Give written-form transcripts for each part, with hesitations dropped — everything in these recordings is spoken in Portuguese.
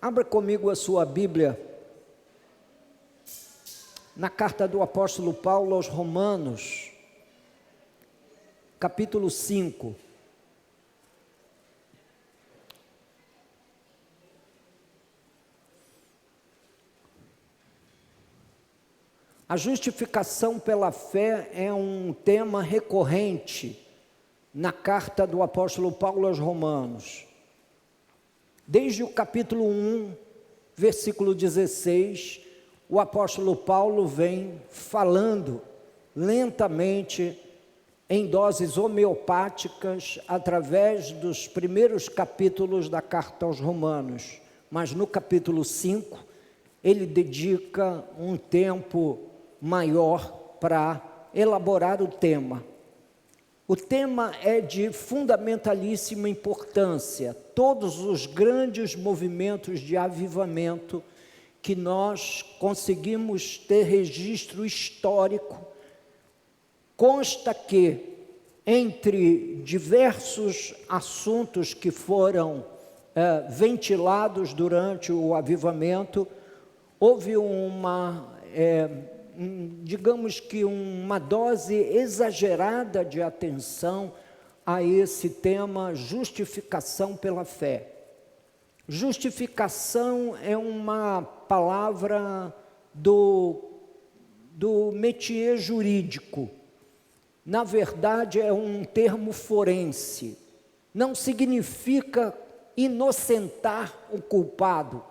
Abra comigo a sua Bíblia na carta do apóstolo Paulo aos Romanos, capítulo 5. A justificação pela fé é um tema recorrente na carta do apóstolo Paulo aos Romanos. Desde o capítulo 1, versículo 16, o apóstolo Paulo vem falando lentamente, em doses homeopáticas, através dos primeiros capítulos da carta aos Romanos. Mas no capítulo 5, ele dedica um tempo maior para elaborar o tema. O tema é de fundamentalíssima importância. Todos os grandes movimentos de avivamento que nós conseguimos ter registro histórico, consta que, entre diversos assuntos que foram ventilados durante o avivamento, houve digamos que uma dose exagerada de atenção a esse tema, justificação pela fé. Justificação é uma palavra do métier jurídico. Na verdade, é um termo forense. Não significa inocentar o culpado.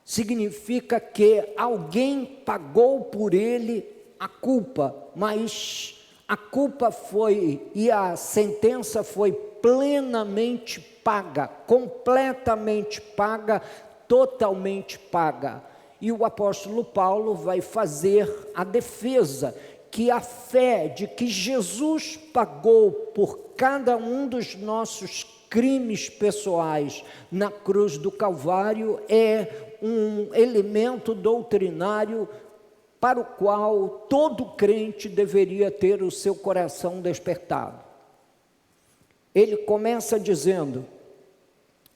Significa que alguém pagou por ele a culpa, mas a culpa foi e a sentença foi plenamente paga, completamente paga, totalmente paga. E o apóstolo Paulo vai fazer a defesa que a fé de que Jesus pagou por cada um dos nossos crimes pessoais na cruz do Calvário é um elemento doutrinário para o qual todo crente deveria ter o seu coração despertado. Ele começa dizendo: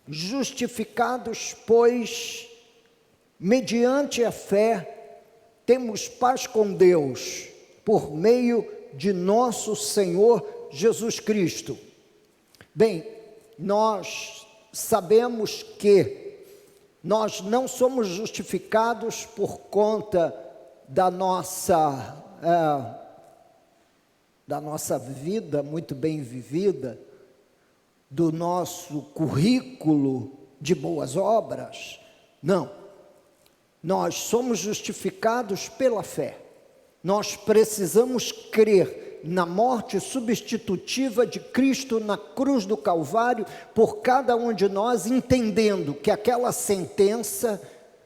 justificados, pois, mediante a fé, temos paz com Deus, por meio de nosso Senhor Jesus Cristo. Bem, nós sabemos que nós não somos justificados por conta da nossa vida muito bem vivida, do nosso currículo de boas obras. Não, nós somos justificados pela fé. Nós precisamos crer na morte substitutiva de Cristo na cruz do Calvário por cada um de nós, entendendo que aquela sentença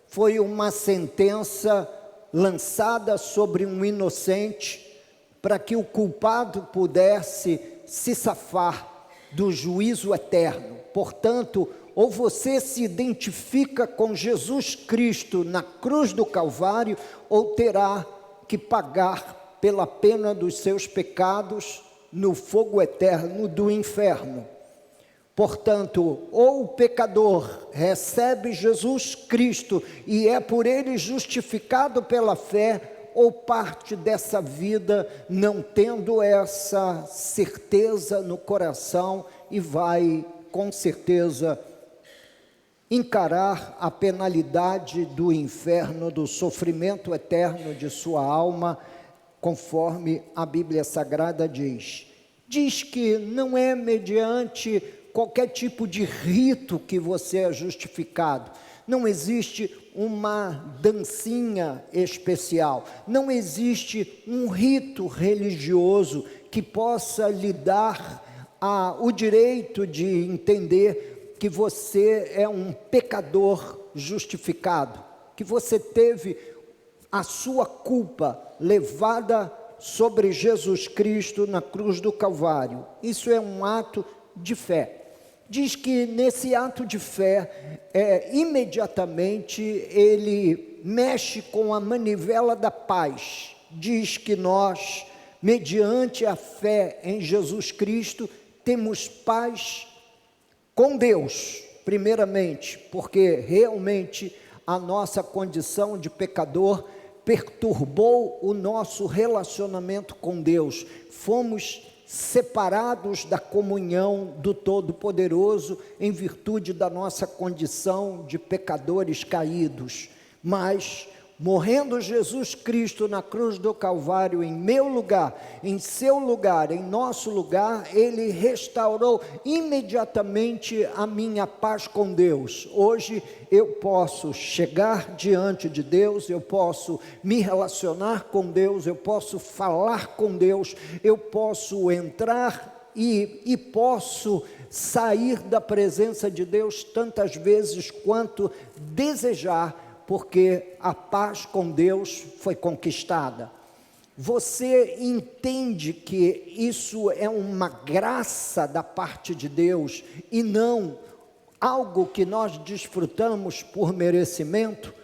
foi uma sentença lançada sobre um inocente para que o culpado pudesse se safar do juízo eterno. Portanto, ou você se identifica com Jesus Cristo na cruz do Calvário, ou terá que pagar pela pena dos seus pecados no fogo eterno do inferno. Portanto, ou o pecador recebe Jesus Cristo e é por ele justificado pela fé, ou parte dessa vida não tendo essa certeza no coração e vai, com certeza, encarar a penalidade do inferno, do sofrimento eterno de sua alma, conforme a Bíblia Sagrada diz. Diz que não é mediante qualquer tipo de rito que você é justificado. Não existe uma dancinha especial. Não existe um rito religioso que possa lhe dar o direito de entender que você é um pecador justificado, que você teve a sua culpa levada sobre Jesus Cristo na cruz do Calvário. Isso é um ato de fé. Diz que nesse ato de fé, imediatamente ele mexe com a manivela da paz. Diz que nós, mediante a fé em Jesus Cristo, temos paz com Deus, Primeiramente, porque realmente a nossa condição de pecador perturbou o nosso relacionamento com Deus. Fomos separados da comunhão do Todo-Poderoso em virtude da nossa condição de pecadores caídos. Mas, morrendo Jesus Cristo na cruz do Calvário em meu lugar, em seu lugar, em nosso lugar, Ele restaurou imediatamente a minha paz com Deus. Hoje eu posso chegar diante de Deus, eu posso me relacionar com Deus, eu posso falar com Deus, eu posso entrar e posso sair da presença de Deus tantas vezes quanto desejar, porque a paz com Deus foi conquistada. Você entende que isso é uma graça da parte de Deus e não algo que nós desfrutamos por merecimento?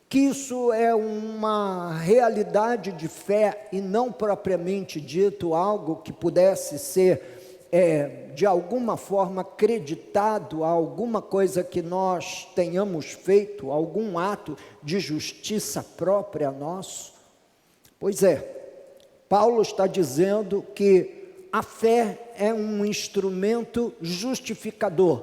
Que isso é uma realidade de fé e não propriamente dito algo que pudesse ser de alguma forma acreditado a alguma coisa que nós tenhamos feito, algum ato de justiça própria nosso? Pois é, Paulo está dizendo que a fé é um instrumento justificador.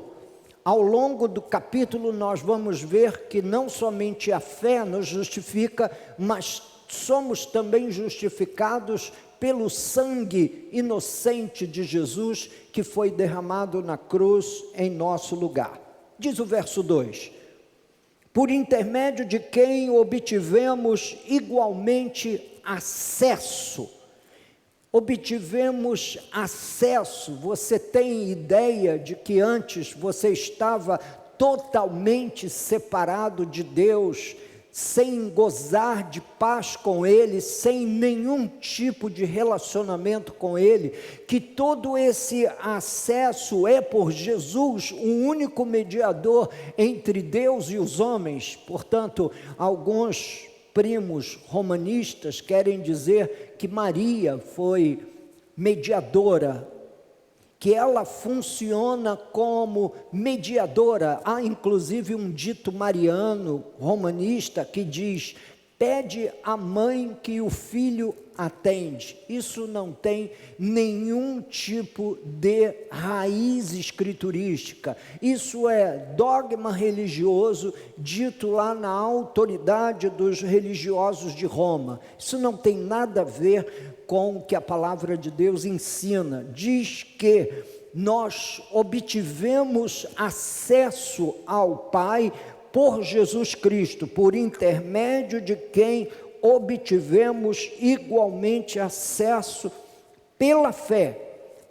Ao longo do capítulo nós vamos ver que não somente a fé nos justifica, mas somos também justificados pelo sangue inocente de Jesus que foi derramado na cruz em nosso lugar. Diz o verso 2: por intermédio de quem obtivemos igualmente acesso. Obtivemos acesso. Você tem ideia de que antes você estava totalmente separado de Deus, sem gozar de paz com Ele, sem nenhum tipo de relacionamento com Ele, que todo esse acesso é por Jesus, o único mediador entre Deus e os homens. Portanto, alguns primos romanistas querem dizer que Maria foi mediadora, que ela funciona como mediadora. Há inclusive um dito mariano, romanista, que diz: pede à mãe que o filho atende. Isso não tem nenhum tipo de raiz escriturística. Isso é dogma religioso dito lá na autoridade dos religiosos de Roma. Isso não tem nada a ver com o que a palavra de Deus ensina. Diz que nós obtivemos acesso ao Pai por Jesus Cristo, por intermédio de quem obtivemos igualmente acesso pela fé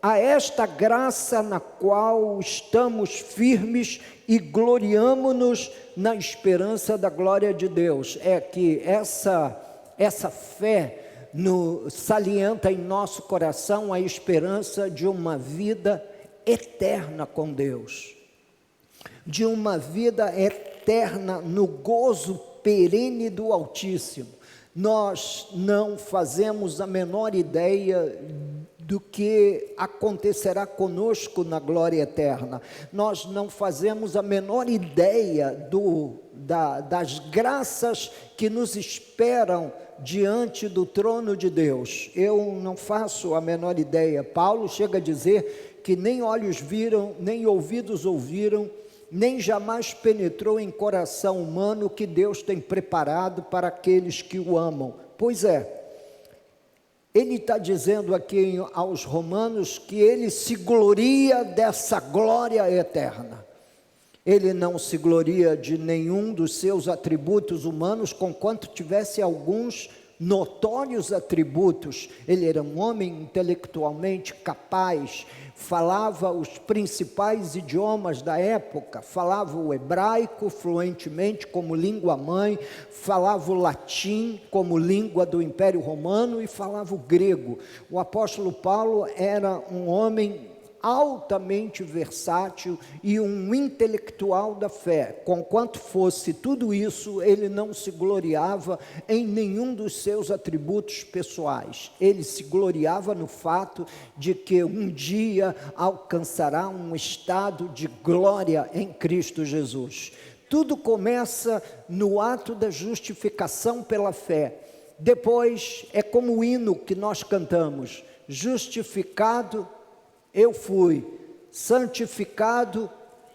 a esta graça na qual estamos firmes e gloriamo-nos na esperança da glória de Deus. É que essa fé salienta em nosso coração a esperança de uma vida eterna com Deus, de uma vida eterna no gozo perene do Altíssimo. Nós não fazemos a menor ideia do que acontecerá conosco na glória eterna. Nós não fazemos a menor ideia das graças que nos esperam diante do trono de Deus. Eu não faço a menor ideia. Paulo chega a dizer que nem olhos viram, nem ouvidos ouviram, nem jamais penetrou em coração humano o que Deus tem preparado para aqueles que o amam. Pois é, ele está dizendo aqui aos romanos que ele se gloria dessa glória eterna. Ele não se gloria de nenhum dos seus atributos humanos, conquanto tivesse alguns notórios atributos. Ele era um homem intelectualmente capaz, falava os principais idiomas da época, falava o hebraico fluentemente como língua mãe, falava o latim como língua do Império Romano e falava o grego. O apóstolo Paulo era um homem altamente versátil e um intelectual da fé. Conquanto fosse tudo isso, ele não se gloriava em nenhum dos seus atributos pessoais. Ele se gloriava no fato de que um dia alcançará um estado de glória em Cristo Jesus. Tudo começa no ato da justificação pela fé. Depois é como o hino que nós cantamos: justificado eu fui, santificado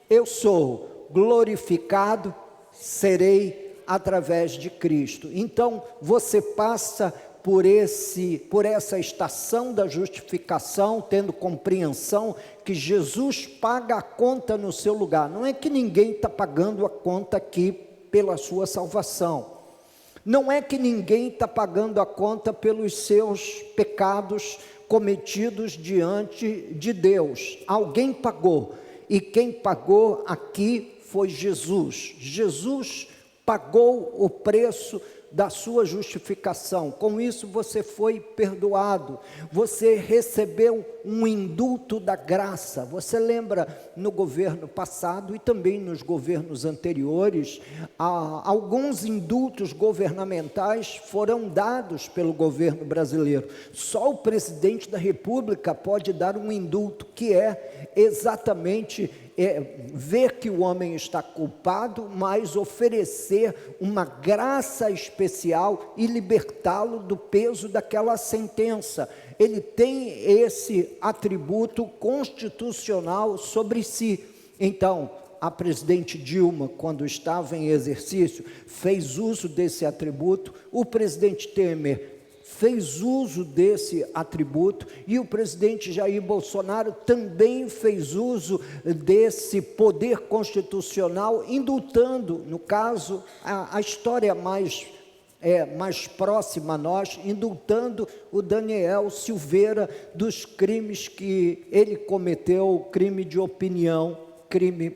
eu sou, glorificado serei através de Cristo. Então você passa por essa estação da justificação, tendo compreensão que Jesus paga a conta no seu lugar. Não é que ninguém está pagando a conta aqui pela sua salvação. Não é que ninguém está pagando a conta pelos seus pecados cometidos diante de Deus. Alguém pagou, e quem pagou aqui foi Jesus. Jesus pagou o preço da sua justificação. Com isso você foi perdoado, você recebeu um indulto da graça. Você lembra, no governo passado e também nos governos anteriores, alguns indultos governamentais foram dados pelo governo brasileiro. Só o presidente da República pode dar um indulto, que é exatamente ver que o homem está culpado, mas oferecer uma graça especial e libertá-lo do peso daquela sentença. Ele tem esse atributo constitucional sobre si. Então, a presidente Dilma, quando estava em exercício, fez uso desse atributo. O presidente Temer fez uso desse atributo, e o presidente Jair Bolsonaro também fez uso desse poder constitucional, indultando, no caso, a história mais próxima a nós, indultando o Daniel Silveira dos crimes que ele cometeu, crime de opinião,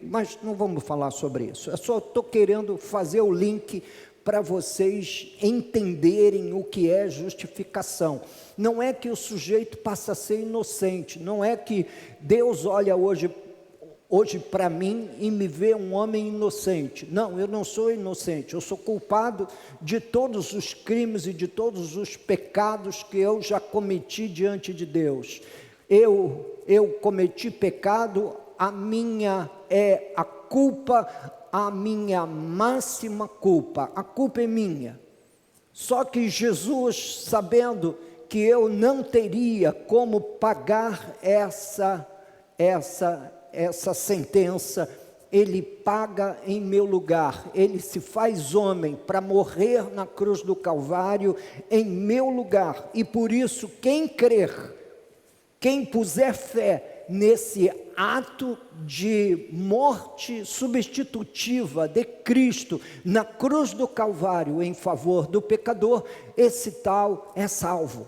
mas não vamos falar sobre isso. Eu só estou querendo fazer o link para vocês entenderem o que é justificação. Não é que o sujeito passa a ser inocente, não é que Deus olha hoje para mim e me vê um homem inocente. Não, eu não sou inocente, eu sou culpado de todos os crimes e de todos os pecados que eu já cometi diante de Deus. Eu cometi pecado, a culpa, a minha máxima culpa, a culpa é minha. Só que Jesus, sabendo que eu não teria como pagar essa sentença, ele paga em meu lugar. Ele se faz homem para morrer na cruz do Calvário em meu lugar. E por isso, quem crer, quem puser fé nesse ato de morte substitutiva de Cristo na cruz do Calvário em favor do pecador, esse tal é salvo.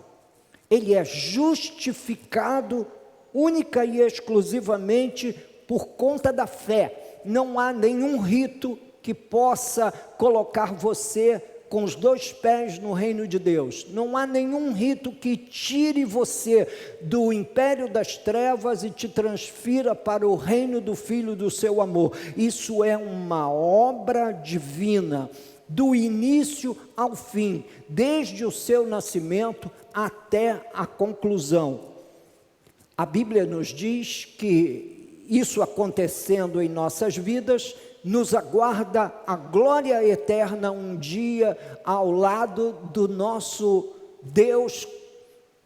Ele é justificado única e exclusivamente por conta da fé. Não há nenhum rito que possa colocar você com os dois pés no reino de Deus. Não há nenhum rito que tire você do império das trevas e te transfira para o reino do Filho do seu amor. Isso é uma obra divina, do início ao fim, desde o seu nascimento até a conclusão. A Bíblia nos diz que isso acontecendo em nossas vidas, nos aguarda a glória eterna um dia ao lado do nosso Deus,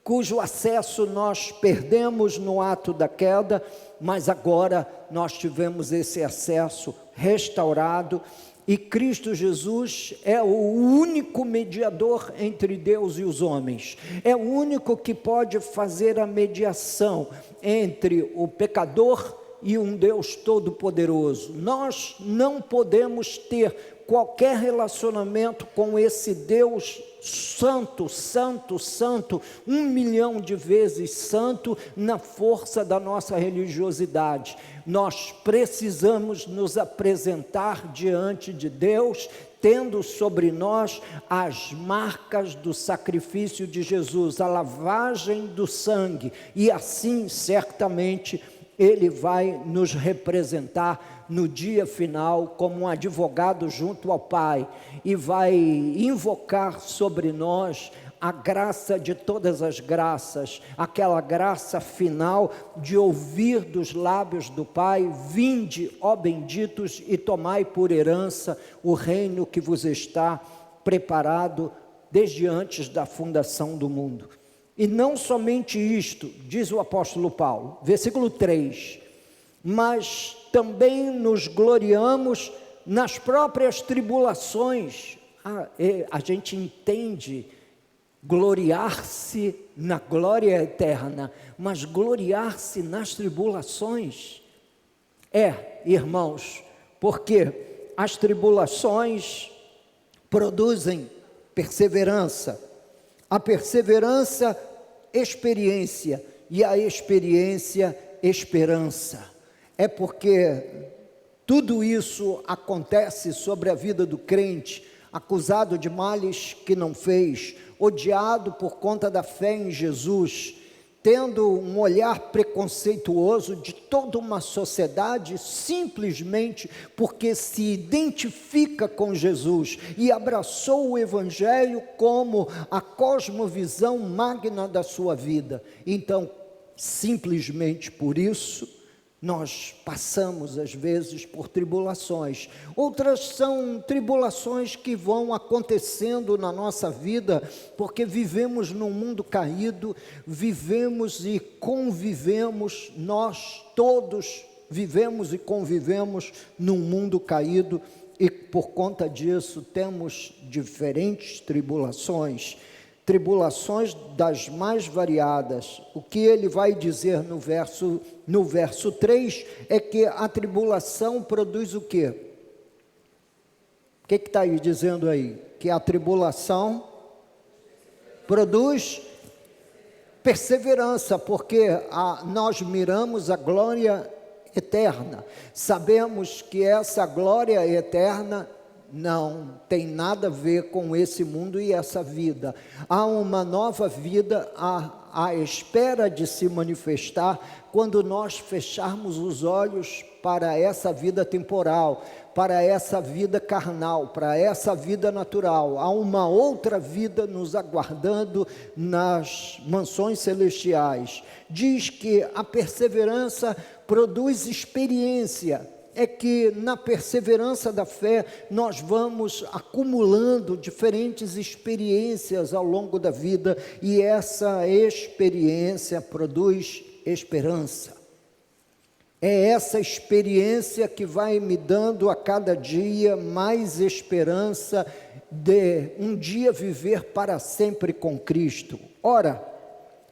cujo acesso nós perdemos no ato da queda, mas agora nós tivemos esse acesso restaurado, e Cristo Jesus é o único mediador entre Deus e os homens, é o único que pode fazer a mediação entre o pecador e um Deus todo-poderoso. Nós não podemos ter qualquer relacionamento com esse Deus santo, santo, santo, 1 milhão de vezes santo, na força da nossa religiosidade. Nós precisamos nos apresentar diante de Deus, tendo sobre nós as marcas do sacrifício de Jesus, a lavagem do sangue, e assim certamente Ele vai nos representar no dia final como um advogado junto ao Pai e vai invocar sobre nós a graça de todas as graças, aquela graça final de ouvir dos lábios do Pai: vinde, ó benditos, e tomai por herança o reino que vos está preparado desde antes da fundação do mundo. E não somente isto, diz o apóstolo Paulo, versículo 3, mas também nos gloriamos nas próprias tribulações. A gente entende gloriar-se na glória eterna, mas gloriar-se nas tribulações. Irmãos, porque as tribulações produzem perseverança, a perseverança, experiência, e a experiência, esperança. É porque tudo isso acontece sobre a vida do crente, acusado de males que não fez, odiado por conta da fé em Jesus, tendo um olhar preconceituoso de toda uma sociedade, simplesmente porque se identifica com Jesus e abraçou o Evangelho como a cosmovisão magna da sua vida. Então, simplesmente por isso, nós passamos às vezes por tribulações. Outras são tribulações que vão acontecendo na nossa vida, porque vivemos num mundo caído, vivemos e convivemos, nós todos vivemos e convivemos num mundo caído, e por conta disso temos diferentes tribulações das mais variadas. O que ele vai dizer no verso 3 é que a tribulação produz o quê? O que está aí dizendo aí? Que a tribulação produz perseverança, porque nós miramos a glória eterna. Sabemos que essa glória eterna não tem nada a ver com esse mundo e essa vida. Há uma nova vida à espera de se manifestar quando nós fecharmos os olhos para essa vida temporal, para essa vida carnal, para essa vida natural. Há uma outra vida nos aguardando nas mansões celestiais. Diz que a perseverança produz experiência. É que na perseverança da fé nós vamos acumulando diferentes experiências ao longo da vida, e essa experiência produz esperança. É essa experiência que vai me dando a cada dia mais esperança de um dia viver para sempre com Cristo. Ora,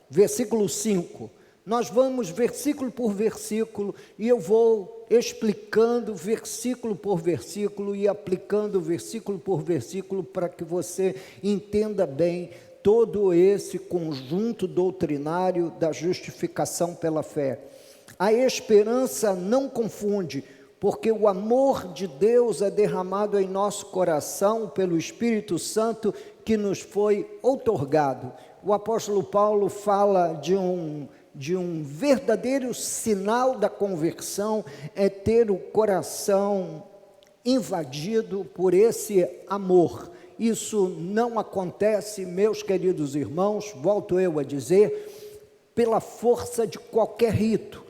versículo 5, nós vamos versículo por versículo, e eu vou explicando versículo por versículo e aplicando versículo por versículo para que você entenda bem todo esse conjunto doutrinário da justificação pela fé. A esperança não confunde, porque o amor de Deus é derramado em nosso coração pelo Espírito Santo que nos foi outorgado. O apóstolo Paulo fala de um verdadeiro sinal da conversão, é ter o coração invadido por esse amor. Isso não acontece, meus queridos irmãos, volto eu a dizer, pela força de qualquer rito,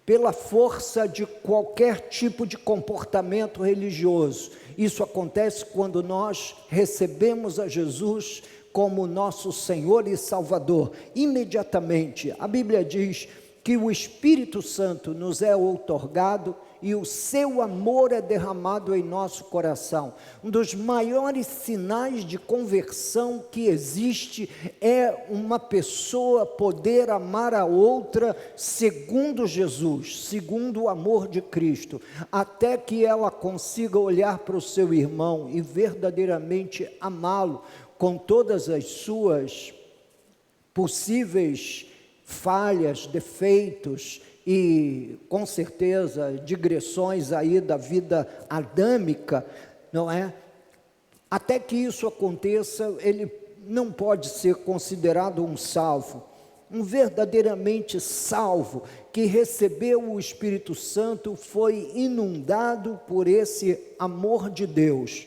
pela força de qualquer tipo de comportamento religioso. Isso acontece quando nós recebemos a Jesus como nosso Senhor e Salvador. Imediatamente, a Bíblia diz que o Espírito Santo nos é outorgado e o seu amor é derramado em nosso coração. Um dos maiores sinais de conversão que existe é uma pessoa poder amar a outra segundo Jesus, segundo o amor de Cristo, até que ela consiga olhar para o seu irmão e verdadeiramente amá-lo, com todas as suas possíveis falhas, defeitos e, com certeza, digressões aí da vida adâmica, não é? Até que isso aconteça, ele não pode ser considerado um salvo. Um verdadeiramente salvo, que recebeu o Espírito Santo, foi inundado por esse amor de Deus.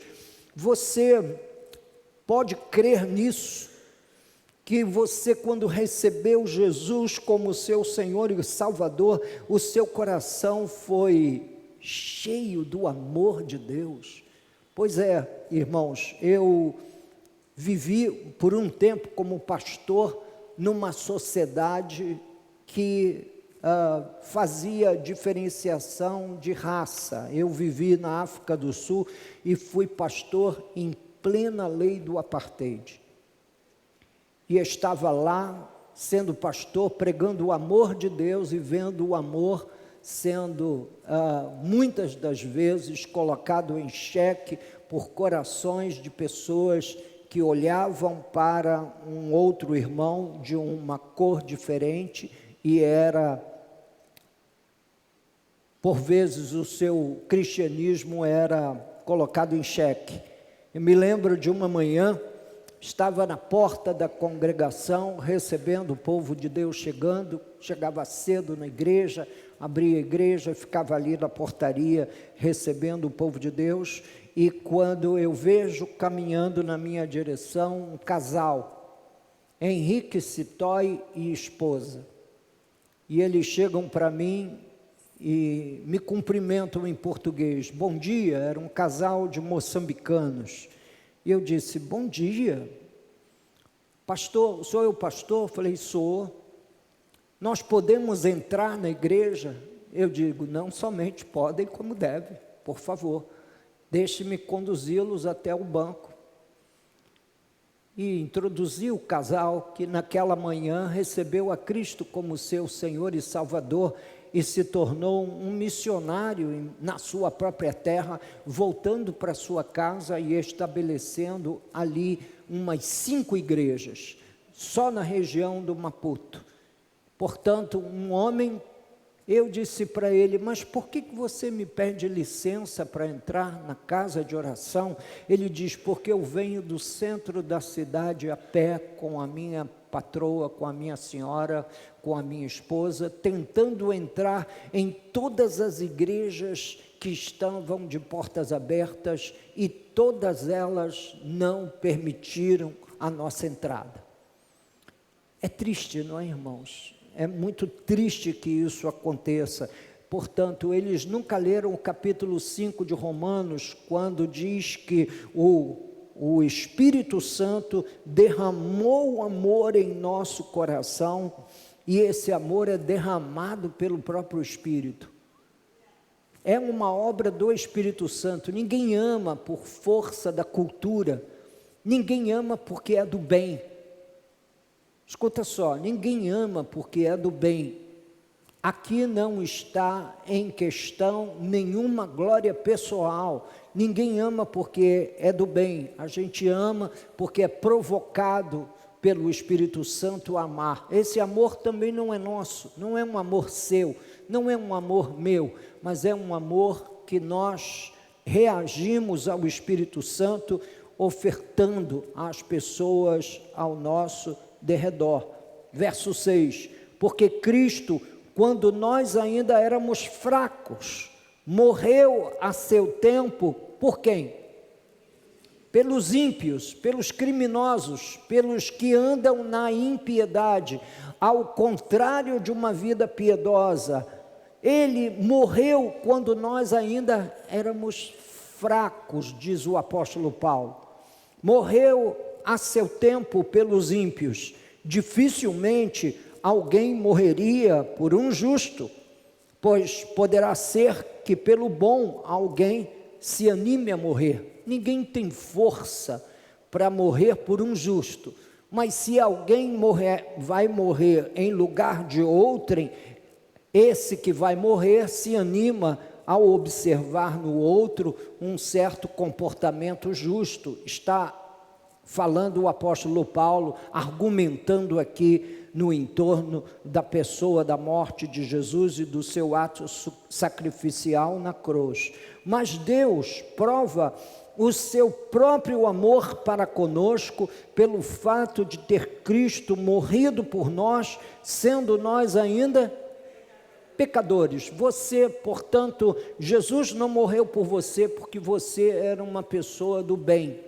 Você pode crer nisso, que você, quando recebeu Jesus como seu Senhor e Salvador, o seu coração foi cheio do amor de Deus. Pois é, irmãos, eu vivi por um tempo como pastor numa sociedade que fazia diferenciação de raça. Eu vivi na África do Sul e fui pastor em plena lei do apartheid. E estava lá, sendo pastor, pregando o amor de Deus e vendo o amor sendo, muitas das vezes, colocado em xeque por corações de pessoas que olhavam para um outro irmão de uma cor diferente e era, por vezes, o seu cristianismo era colocado em xeque. Eu me lembro de uma manhã, estava na porta da congregação, recebendo o povo de Deus chegando, chegava cedo na igreja, abria a igreja, ficava ali na portaria, recebendo o povo de Deus, e quando eu vejo caminhando na minha direção um casal, Henrique Citói e esposa, e eles chegam para mim e me cumprimentam em português, bom dia, era um casal de moçambicanos, e eu disse, bom dia, pastor, sou eu pastor? Eu falei, sou. Nós podemos entrar na igreja? Eu digo, não somente podem, como devem, por favor, deixe-me conduzi-los até o banco. E introduzi o casal que naquela manhã recebeu a Cristo como seu Senhor e Salvador e se tornou um missionário na sua própria terra, voltando para sua casa e estabelecendo ali umas 5 igrejas, só na região do Maputo. Portanto, um homem, eu disse para ele, mas por que você me pede licença para entrar na casa de oração? Ele diz, porque eu venho do centro da cidade a pé com a minha patroa, com a minha senhora, com a minha esposa, tentando entrar em todas as igrejas que estavam de portas abertas e todas elas não permitiram a nossa entrada. É triste, não é, irmãos? É muito triste que isso aconteça. Portanto, eles nunca leram o capítulo 5 de Romanos, quando diz que o Espírito Santo derramou amor em nosso coração, e esse amor é derramado pelo próprio Espírito. É uma obra do Espírito Santo. Ninguém ama por força da cultura, ninguém ama porque é do bem. Escuta só, ninguém ama porque é do bem. Aqui não está em questão nenhuma glória pessoal. Ninguém ama porque é do bem. A gente ama porque é provocado pelo Espírito Santo a amar. Esse amor também não é nosso, não é um amor seu, não é um amor meu, mas é um amor que nós reagimos ao Espírito Santo, ofertando às pessoas ao nosso derredor. Verso 6, porque Cristo, quando nós ainda éramos fracos, morreu a seu tempo, por quem? Pelos ímpios, pelos criminosos, pelos que andam na impiedade, ao contrário de uma vida piedosa. Ele morreu quando nós ainda éramos fracos, diz o apóstolo Paulo. Morreu a seu tempo pelos ímpios. Dificilmente alguém morreria por um justo, pois poderá ser que pelo bom alguém se anime a morrer. Ninguém tem força para morrer por um justo, mas se alguém vai morrer em lugar de outrem, esse que vai morrer se anima ao observar no outro um certo comportamento justo. Está falando o apóstolo Paulo, argumentando aqui no entorno da pessoa, da morte de Jesus e do seu ato sacrificial na cruz. Mas Deus prova o seu próprio amor para conosco, pelo fato de ter Cristo morrido por nós, sendo nós ainda pecadores. Você, portanto, Jesus não morreu por você porque você era uma pessoa do bem.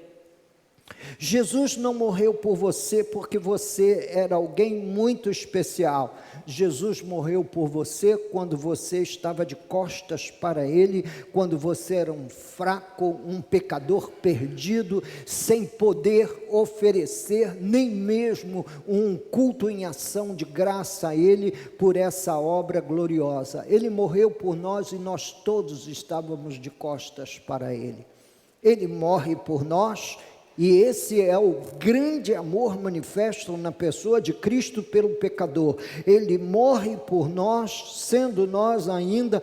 Jesus não morreu por você porque você era alguém muito especial. Jesus morreu por você quando você estava de costas para Ele, quando você era um fraco, um pecador perdido, sem poder oferecer nem mesmo um culto em ação de graça a Ele por essa obra gloriosa. Ele morreu por nós e nós todos estávamos de costas para Ele. Ele morre por nós. E esse é o grande amor manifesto na pessoa de Cristo pelo pecador. Ele morre por nós, sendo nós ainda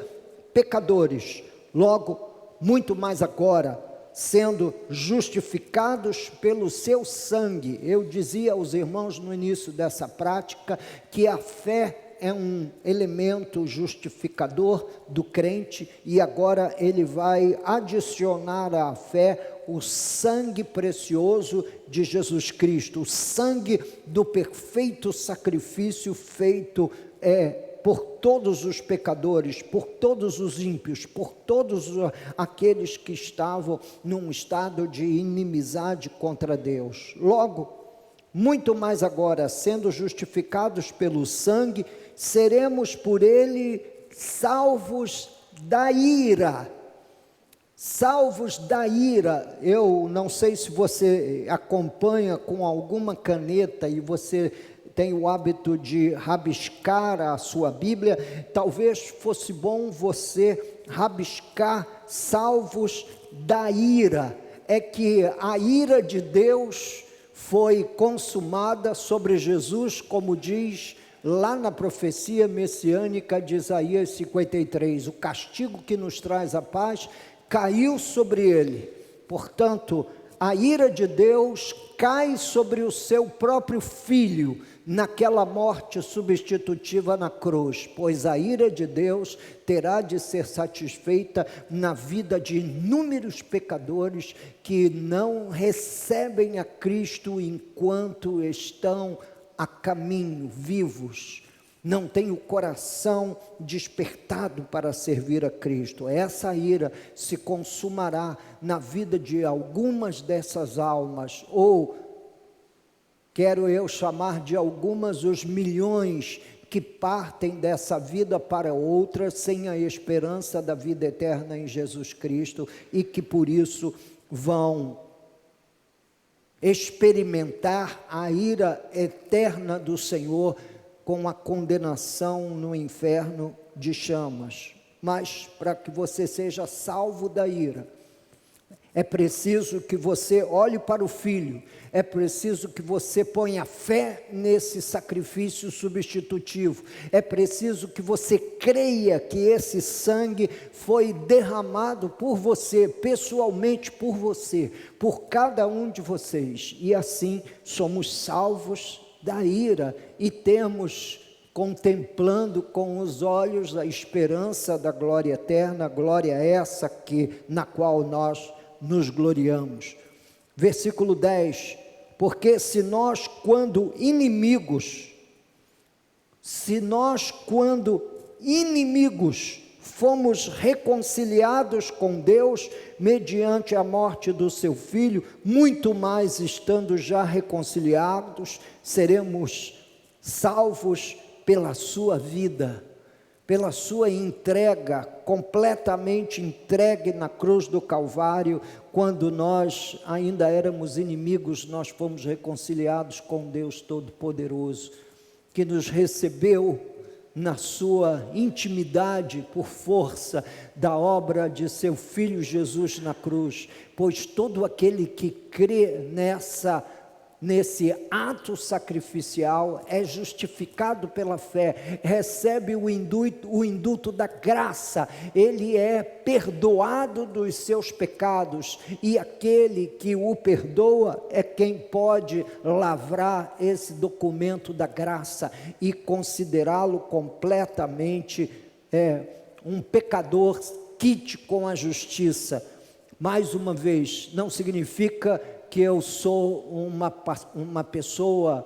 pecadores. Logo, muito mais agora, sendo justificados pelo seu sangue. Eu dizia aos irmãos no início dessa prática que a fé é um elemento justificador do crente, e agora ele vai adicionar à fé o sangue precioso de Jesus Cristo, o sangue do perfeito sacrifício feito por todos os pecadores, por todos os ímpios, por todos aqueles que estavam num estado de inimizade contra Deus. Logo, muito mais agora, sendo justificados pelo sangue, seremos por ele salvos da ira. Salvos da ira. Eu não sei se você acompanha com alguma caneta e você tem o hábito de rabiscar a sua Bíblia, talvez fosse bom você rabiscar salvos da ira. É que a ira de Deus foi consumada sobre Jesus, como diz lá na profecia messiânica de Isaías 53, o castigo que nos traz a paz caiu sobre ele. Portanto, a ira de Deus cai sobre o seu próprio filho, naquela morte substitutiva na cruz, pois a ira de Deus terá de ser satisfeita na vida de inúmeros pecadores que não recebem a Cristo enquanto estão a caminho, vivos, não têm o coração despertado para servir a Cristo. Essa ira se consumará na vida de algumas dessas almas, ou quero eu chamar de algumas os milhões que partem dessa vida para outra sem a esperança da vida eterna em Jesus Cristo e que por isso vão experimentar a ira eterna do Senhor com a condenação no inferno de chamas. Mas para que você seja salvo da ira, é preciso que você olhe para o Filho, é preciso que você ponha fé nesse sacrifício substitutivo, é preciso que você creia que esse sangue foi derramado por você, pessoalmente por você, por cada um de vocês, e assim somos salvos da ira e temos, contemplando com os olhos a esperança da glória eterna, glória essa na qual nós nos gloriamos. Versículo 10, porque se nós quando inimigos fomos reconciliados com Deus mediante a morte do seu Filho, muito mais estando já reconciliados, seremos salvos pela sua vida, pela sua entrega, completamente entregue na cruz do Calvário. Quando nós ainda éramos inimigos, nós fomos reconciliados com Deus Todo-Poderoso, que nos recebeu na sua intimidade por força da obra de seu Filho Jesus na cruz, pois todo aquele que crê nesse ato sacrificial é justificado pela fé, recebe o induto da graça, ele é perdoado dos seus pecados, e aquele que o perdoa é quem pode lavrar esse documento da graça e considerá-lo completamente um pecador quite com a justiça. Mais uma vez, não significa que eu sou uma pessoa,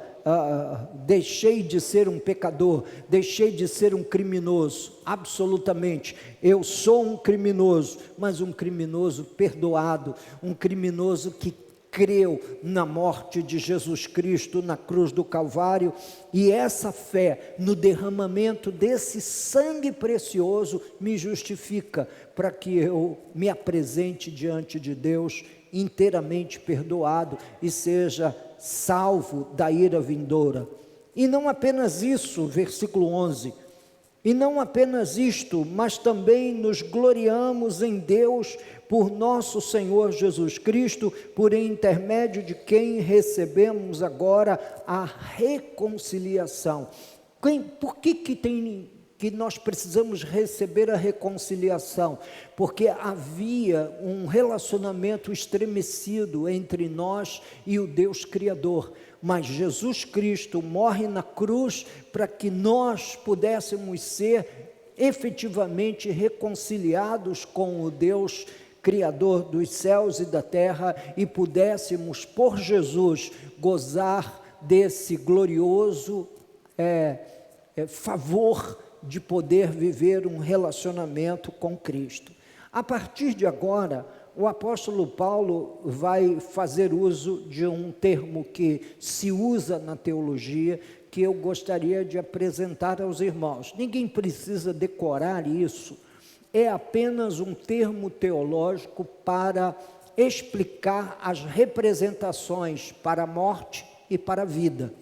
deixei de ser um pecador, deixei de ser um criminoso, absolutamente, eu sou um criminoso, mas um criminoso perdoado, um criminoso que creu na morte de Jesus Cristo na cruz do Calvário, e essa fé no derramamento desse sangue precioso me justifica para que eu me apresente diante de Deus inteiramente perdoado e seja salvo da ira vindoura. E não apenas isso, versículo 11, e não apenas isto, mas também nos gloriamos em Deus por nosso Senhor Jesus Cristo, por intermédio de quem recebemos agora a reconciliação. Por que nós precisamos receber a reconciliação? Porque havia um relacionamento estremecido entre nós e o Deus Criador, mas Jesus Cristo morre na cruz para que nós pudéssemos ser efetivamente reconciliados com o Deus Criador dos céus e da terra, e pudéssemos por Jesus gozar desse glorioso favor de poder viver um relacionamento com Cristo. A partir de agora, o apóstolo Paulo vai fazer uso de um termo que se usa na teologia, que eu gostaria de apresentar aos irmãos. Ninguém precisa decorar isso, é apenas um termo teológico para explicar as representações para a morte e para a vida.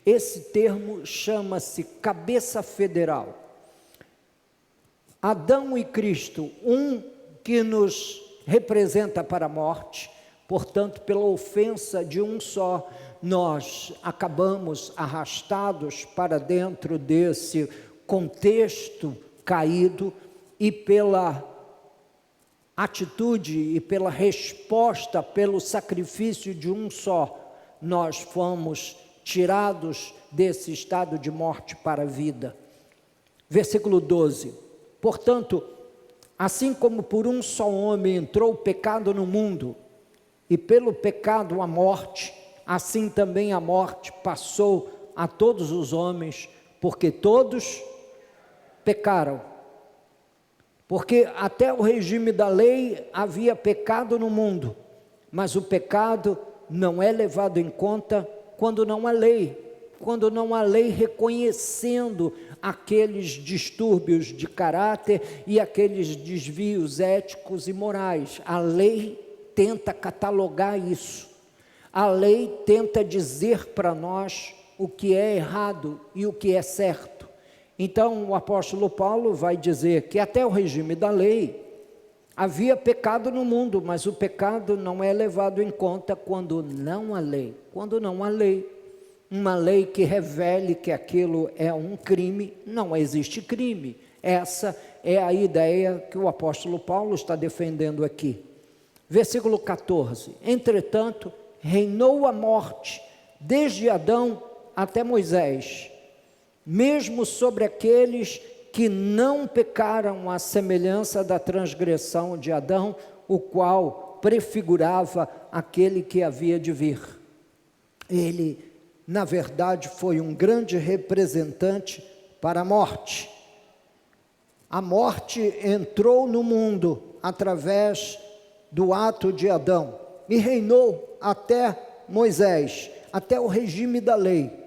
Esse termo chama-se cabeça federal. Adão e Cristo, um que nos representa para a morte, portanto, pela ofensa de um só, nós acabamos arrastados para dentro desse contexto caído, e pela atitude e pela resposta, pelo sacrifício de um só, nós fomos tirados desse estado de morte para a vida. Versículo 12, portanto, assim como por um só homem entrou o pecado no mundo, e pelo pecado a morte, assim também a morte passou a todos os homens, porque todos pecaram. Porque até o regime da lei havia pecado no mundo, mas o pecado não é levado em conta quando não há lei, reconhecendo aqueles distúrbios de caráter e aqueles desvios éticos e morais. A lei tenta catalogar isso, a lei tenta dizer para nós o que é errado e o que é certo. Então o apóstolo Paulo vai dizer que até o regime da lei havia pecado no mundo, mas o pecado não é levado em conta quando não há lei. Quando não há lei, uma lei que revele que aquilo é um crime, não existe crime. Essa é a ideia que o apóstolo Paulo está defendendo aqui. Versículo 14, entretanto, reinou a morte desde Adão até Moisés, mesmo sobre aqueles que não pecaram à semelhança da transgressão de Adão, o qual prefigurava aquele que havia de vir. Ele, na verdade, foi um grande representante para a morte. A morte entrou no mundo através do ato de Adão e reinou até Moisés, até o regime da lei.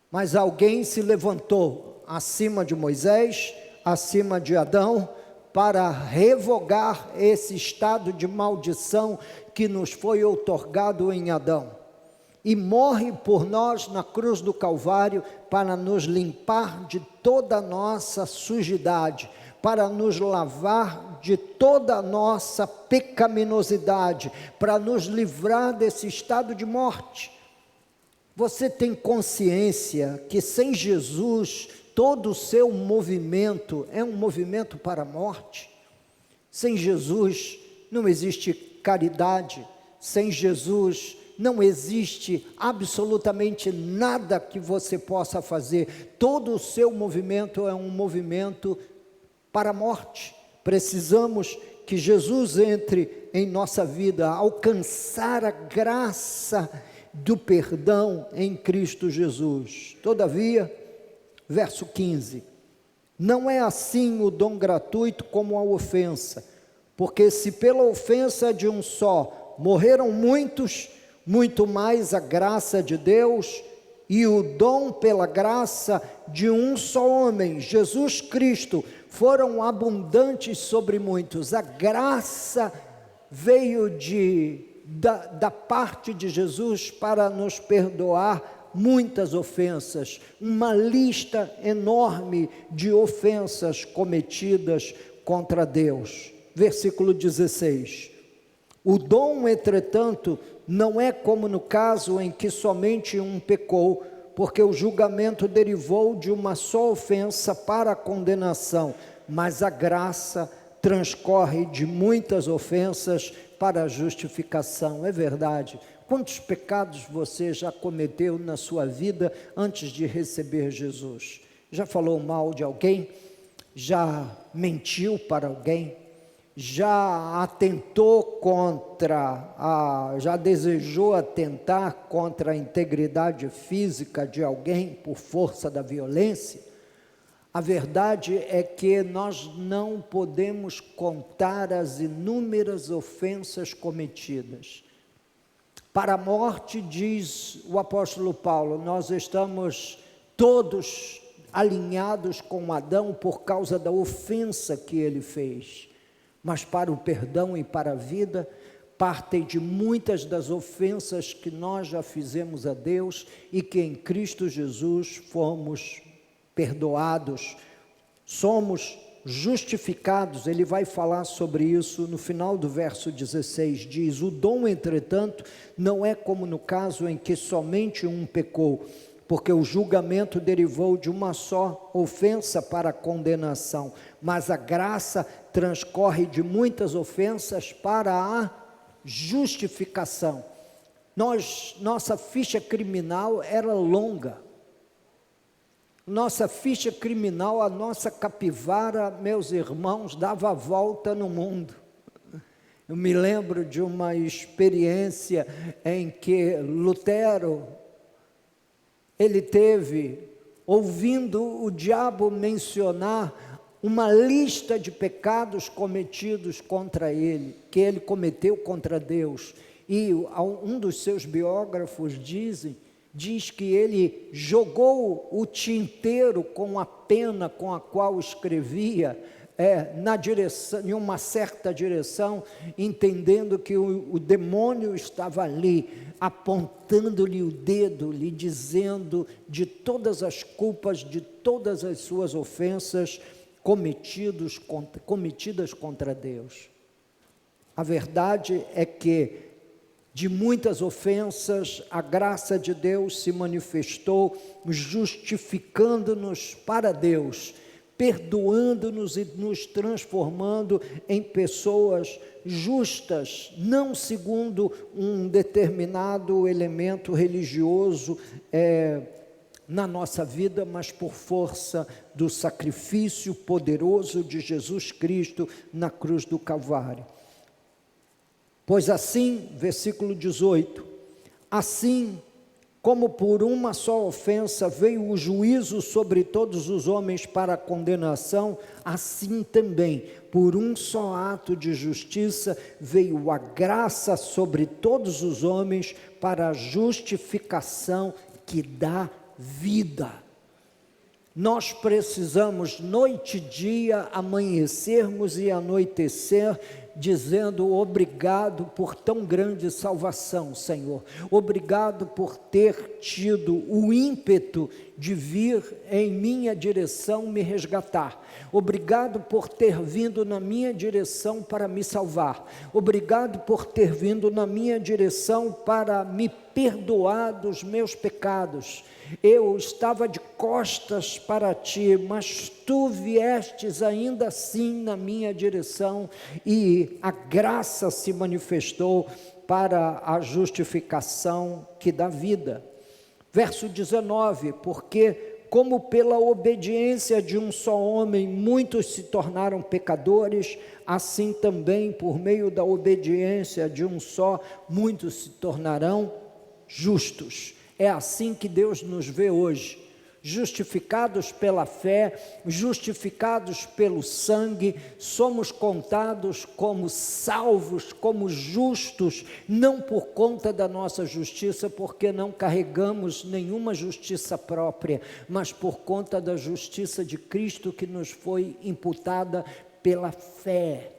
Mas alguém se levantou acima de Moisés, acima de Adão, para revogar esse estado de maldição que nos foi outorgado em Adão. E morre por nós na cruz do Calvário para nos limpar de toda a nossa sujidade, para nos lavar de toda a nossa pecaminosidade, para nos livrar desse estado de morte. Você tem consciência que sem Jesus, todo o seu movimento é um movimento para a morte? Sem Jesus não existe caridade, sem Jesus não existe absolutamente nada que você possa fazer. Todo o seu movimento é um movimento para a morte. Precisamos que Jesus entre em nossa vida, alcançar a graça do perdão em Cristo Jesus. Todavia, verso 15, não é assim o dom gratuito como a ofensa, porque se pela ofensa de um só morreram muitos, muito mais a graça de Deus e o dom pela graça de um só homem, Jesus Cristo, foram abundantes sobre muitos. A graça veio da parte de Jesus para nos perdoar muitas ofensas, uma lista enorme de ofensas cometidas contra Deus. Versículo 16, o dom, entretanto, não é como no caso em que somente um pecou, porque o julgamento derivou de uma só ofensa para a condenação, mas a graça transcorre de muitas ofensas para a justificação. É verdade. Quantos pecados você já cometeu na sua vida antes de receber Jesus? Já falou mal de alguém? Já mentiu para alguém? Já atentou já desejou atentar contra a integridade física de alguém por força da violência? A verdade é que nós não podemos contar as inúmeras ofensas cometidas. Para a morte, diz o apóstolo Paulo, nós estamos todos alinhados com Adão por causa da ofensa que ele fez. Mas para o perdão e para a vida, partem de muitas das ofensas que nós já fizemos a Deus e que em Cristo Jesus fomos perdoados, somos justificados. Ele vai falar sobre isso no final do verso 16, diz, o dom, entretanto, não é como no caso em que somente um pecou, porque o julgamento derivou de uma só ofensa para a condenação, mas a graça transcorre de muitas ofensas para a justificação. Nossa ficha criminal era longa. Nossa ficha criminal, a nossa capivara, meus irmãos, dava a volta no mundo. Eu me lembro de uma experiência em que Lutero, ele teve, ouvindo o diabo mencionar uma lista de pecados cometidos contra ele, que ele cometeu contra Deus, e um dos seus biógrafos diz que ele jogou o tinteiro com a pena com a qual escrevia, em uma certa direção, entendendo que o demônio estava ali, apontando-lhe o dedo, lhe dizendo de todas as culpas, de todas as suas ofensas cometidas contra Deus. A verdade é que de muitas ofensas, a graça de Deus se manifestou, justificando-nos para Deus, perdoando-nos e nos transformando em pessoas justas, não segundo um determinado elemento religioso na nossa vida, mas por força do sacrifício poderoso de Jesus Cristo na cruz do Calvário. Pois assim, versículo 18, assim como por uma só ofensa veio o juízo sobre todos os homens para a condenação, assim também, por um só ato de justiça, veio a graça sobre todos os homens para a justificação que dá vida. Nós precisamos, noite e dia, amanhecermos e anoitecer, dizendo obrigado por tão grande salvação, Senhor. Obrigado por ter tido o ímpeto de vir em minha direção me resgatar. Obrigado por ter vindo na minha direção para me salvar. Obrigado por ter vindo na minha direção para me perdoar dos meus pecados. Eu estava de costas para ti, mas tu viestes ainda assim na minha direção e a graça se manifestou para a justificação que dá vida. Verso 19, porque como pela obediência de um só homem muitos se tornaram pecadores, assim também por meio da obediência de um só muitos se tornarão justos. É assim que Deus nos vê hoje, justificados pela fé, justificados pelo sangue, somos contados como salvos, como justos, não por conta da nossa justiça, porque não carregamos nenhuma justiça própria, mas por conta da justiça de Cristo que nos foi imputada pela fé,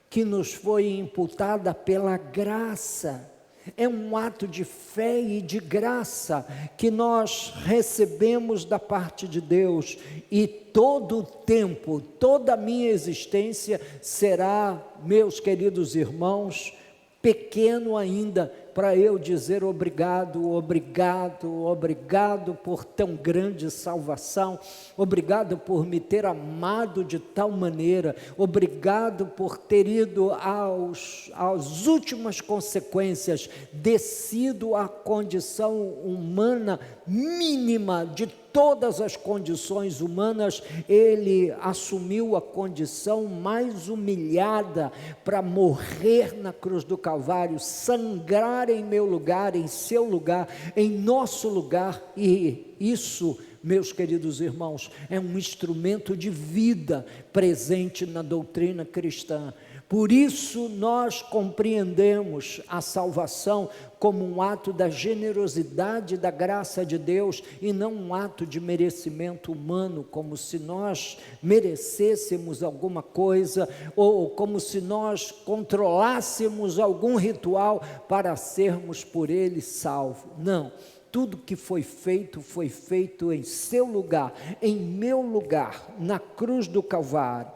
que nos foi imputada pela graça. É um ato de fé e de graça que nós recebemos da parte de Deus, e todo o tempo, toda a minha existência será, meus queridos irmãos, pequeno ainda para eu dizer obrigado, obrigado, obrigado por tão grande salvação, obrigado por me ter amado de tal maneira, obrigado por ter ido às últimas consequências, descido à condição humana mínima de todas as condições humanas. Ele assumiu a condição mais humilhada para morrer na cruz do Calvário, sangrar em meu lugar, em seu lugar, em nosso lugar, e isso, meus queridos irmãos, é um instrumento de vida presente na doutrina cristã. Por isso nós compreendemos a salvação como um ato da generosidade da graça de Deus, e não um ato de merecimento humano, como se nós merecêssemos alguma coisa, ou como se nós controlássemos algum ritual para sermos por ele salvos. Não, tudo que foi feito em seu lugar, em meu lugar, na cruz do Calvário.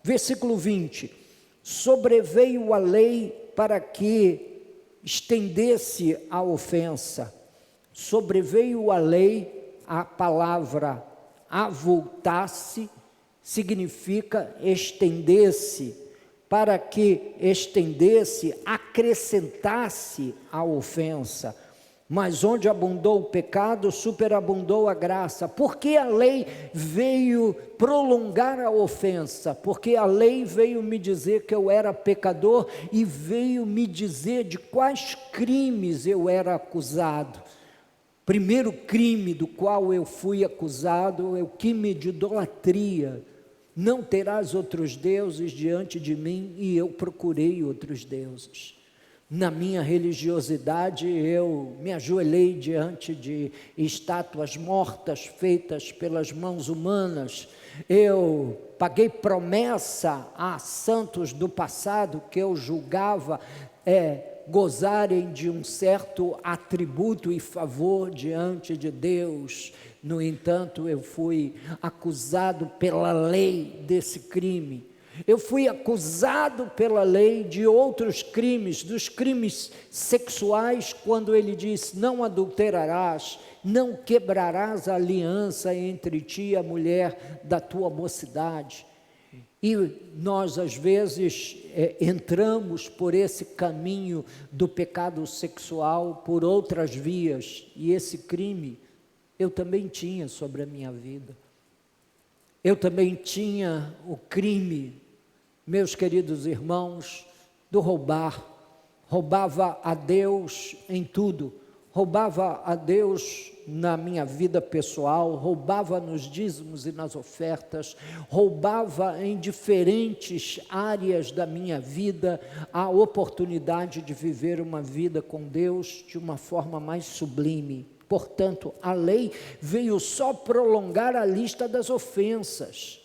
Versículo 20: sobreveio a lei para que estendesse a ofensa. Sobreveio a lei, a palavra avultasse significa estendesse, para que estendesse, acrescentasse a ofensa. Mas onde abundou o pecado, superabundou a graça. Porque a lei veio prolongar a ofensa, porque a lei veio me dizer que eu era pecador, e veio me dizer de quais crimes eu era acusado. Primeiro crime do qual eu fui acusado é o crime de idolatria. Não terás outros deuses diante de mim, e eu procurei outros deuses. Na minha religiosidade, eu me ajoelhei diante de estátuas mortas feitas pelas mãos humanas. Eu paguei promessa a santos do passado que eu julgava gozarem de um certo atributo e favor diante de Deus. No entanto, eu fui acusado pela lei desse crime. Eu fui acusado pela lei de outros crimes, dos crimes sexuais, quando ele diz: não adulterarás, não quebrarás a aliança entre ti e a mulher da tua mocidade. E nós às vezes entramos por esse caminho do pecado sexual por outras vias, e esse crime eu também tinha sobre a minha vida. Eu também tinha o crime, meus queridos irmãos, do roubar. Roubava a Deus em tudo, roubava a Deus na minha vida pessoal, roubava nos dízimos e nas ofertas, roubava em diferentes áreas da minha vida a oportunidade de viver uma vida com Deus de uma forma mais sublime. Portanto, a lei veio só prolongar a lista das ofensas.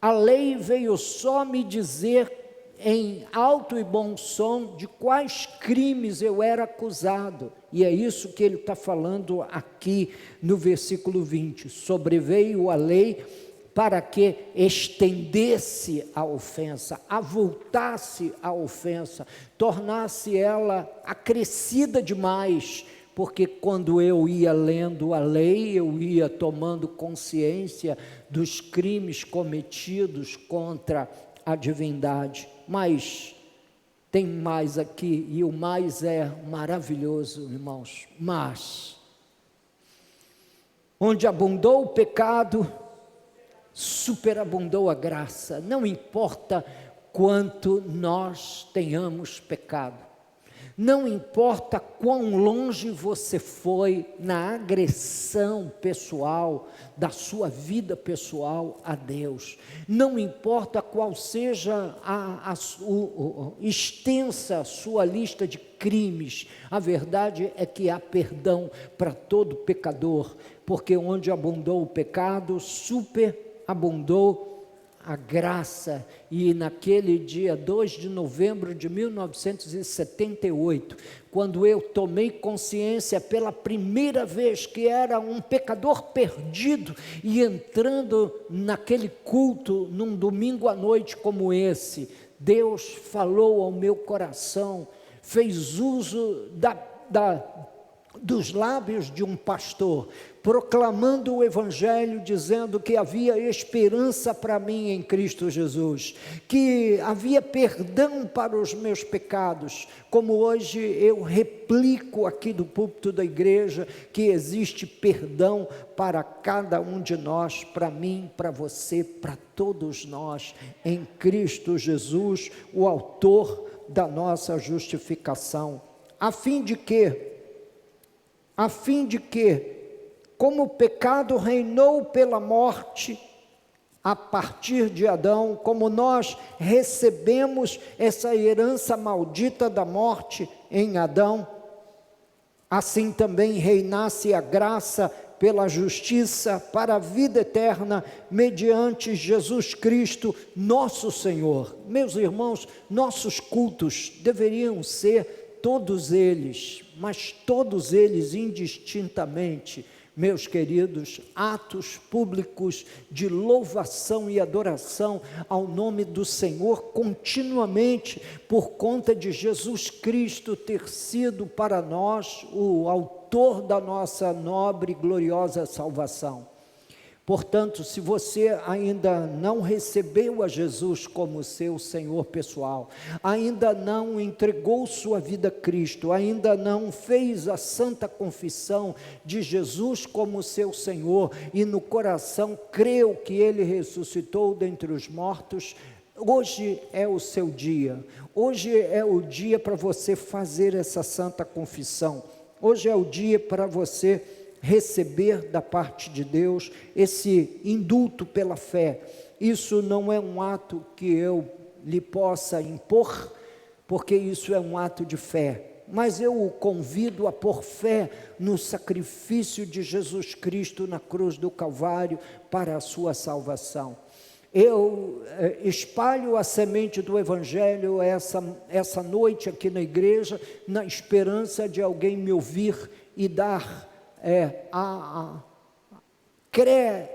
A lei veio só me dizer em alto e bom som de quais crimes eu era acusado. E é isso que ele está falando aqui no versículo 20. Sobreveio a lei para que estendesse a ofensa, avultasse a ofensa, tornasse ela acrescida demais. Porque quando eu ia lendo a lei, eu ia tomando consciência dos crimes cometidos contra a divindade. Mas tem mais aqui, e o mais é maravilhoso, irmãos. Mas Onde abundou o pecado, superabundou a graça. Não importa quanto nós tenhamos pecado, não importa quão longe você foi na agressão pessoal, da sua vida pessoal a Deus, não importa qual seja extensa a sua lista de crimes, a verdade é que há perdão para todo pecador, porque onde abundou o pecado, superabundou a graça. E naquele dia 2 de novembro de 1978, quando eu tomei consciência pela primeira vez que era um pecador perdido, e entrando naquele culto, num domingo à noite como esse, Deus falou ao meu coração, fez uso dos lábios de um pastor, proclamando o Evangelho, dizendo que havia esperança para mim em Cristo Jesus, que havia perdão para os meus pecados, como hoje eu replico aqui do púlpito da igreja, que existe perdão para cada um de nós, para mim, para você, para todos nós, em Cristo Jesus, o autor da nossa justificação, a fim de que, como o pecado reinou pela morte, a partir de Adão, como nós recebemos essa herança maldita da morte em Adão, assim também reinasse a graça pela justiça para a vida eterna, mediante Jesus Cristo, nosso Senhor. Meus irmãos, nossos cultos deveriam ser todos eles, mas todos eles indistintamente, meus queridos, atos públicos de louvação e adoração ao nome do Senhor continuamente, por conta de Jesus Cristo ter sido para nós o autor da nossa nobre e gloriosa salvação. Portanto, se você ainda não recebeu a Jesus como seu Senhor pessoal, ainda não entregou sua vida a Cristo, ainda não fez a santa confissão de Jesus como seu Senhor, e no coração creu que Ele ressuscitou dentre os mortos, hoje é o seu dia, hoje é o dia para você fazer essa santa confissão, hoje é o dia para você receber da parte de Deus esse indulto pela fé. Isso não é um ato que eu lhe possa impor, porque isso é um ato de fé, mas eu o convido a pôr fé no sacrifício de Jesus Cristo na cruz do Calvário para a sua salvação. Eu espalho a semente do Evangelho essa noite aqui na igreja, na esperança de alguém me ouvir e dar crer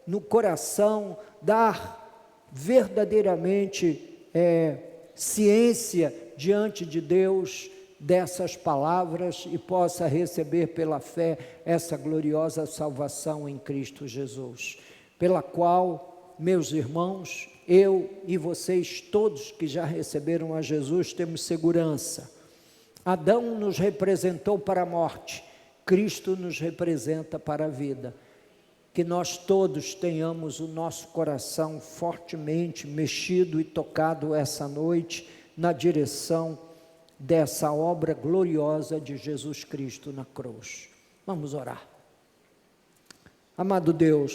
no coração, dar verdadeiramente ciência diante de Deus dessas palavras e possa receber pela fé essa gloriosa salvação em Cristo Jesus, pela qual, meus irmãos, eu e vocês todos que já receberam a Jesus temos segurança. Adão nos representou para a morte, Cristo nos representa para a vida. Que nós todos tenhamos o nosso coração fortemente mexido e tocado essa noite na direção dessa obra gloriosa de Jesus Cristo na cruz. Vamos orar. Amado Deus,